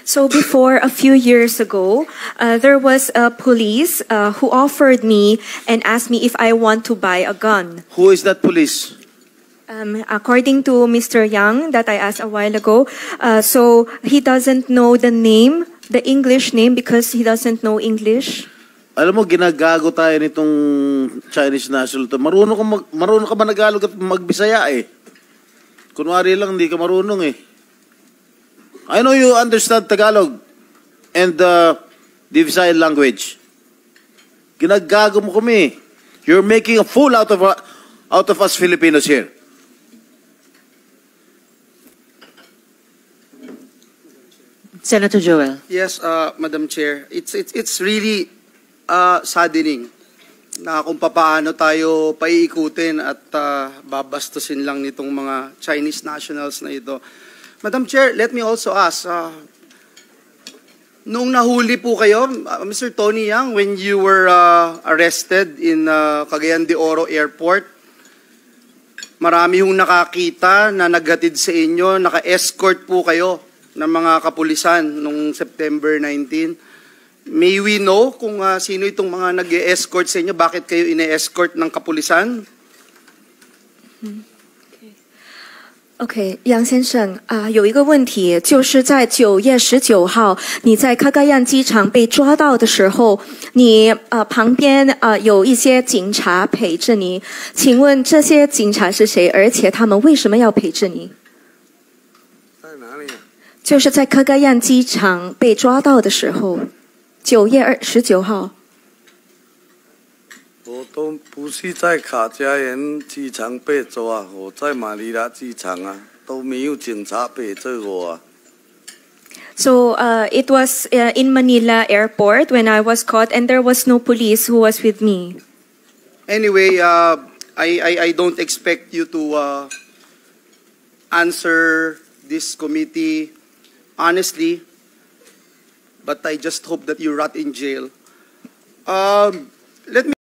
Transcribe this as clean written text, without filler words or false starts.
So before, a few years ago, there was a police who offered me and asked me if I want to buy a gun. Who is that police? According to Mr. Yang that I asked a while ago, so he doesn't know the name, the English name, because he doesn't know English. Alam mo, ginagago tayo nitong Chinese national to. Marunong ka ba Tagalog at magbisaya eh? Kunwari lang, hindi ka marunong eh. I know you understand Tagalog and the Visayan language. Ginagago mo kami. You're making a fool out of us Filipinos here. Senator Joel. Yes, Madam Chair. It's really saddening na kung paano tayo paiikutin at babastusin lang nitong mga Chinese nationals na ito. Madam Chair, let me also ask, nung nahuli po kayo, Mr. Tony Yang, when you were arrested in Cagayan de Oro Airport, marami hong nakakita na naghatid sa inyo, naka-escort po kayo ng mga kapulisan nung September 19. May we know kung sino itong mga nag-e-escort sa inyo? Bakit kayo ine-escort ng kapulisan? OK， 杨先生有一个问题，就是在9月19号，你在卡嘎yan机场被抓到的时候，你旁边有一些警察陪着你，请问这些警察是谁？而且他们为什么要陪着你？在哪里？就是在卡嘎yan机场被抓到的时候，9月19号。我都不是在卡加延机场被抓，我在马尼拉机场啊，都没有警察陪着我啊。So it was in Manila Airport when I was caught, and there was no police who was with me. Anyway, I don't expect you to answer this committee honestly, but I just hope that you rot in jail. Let me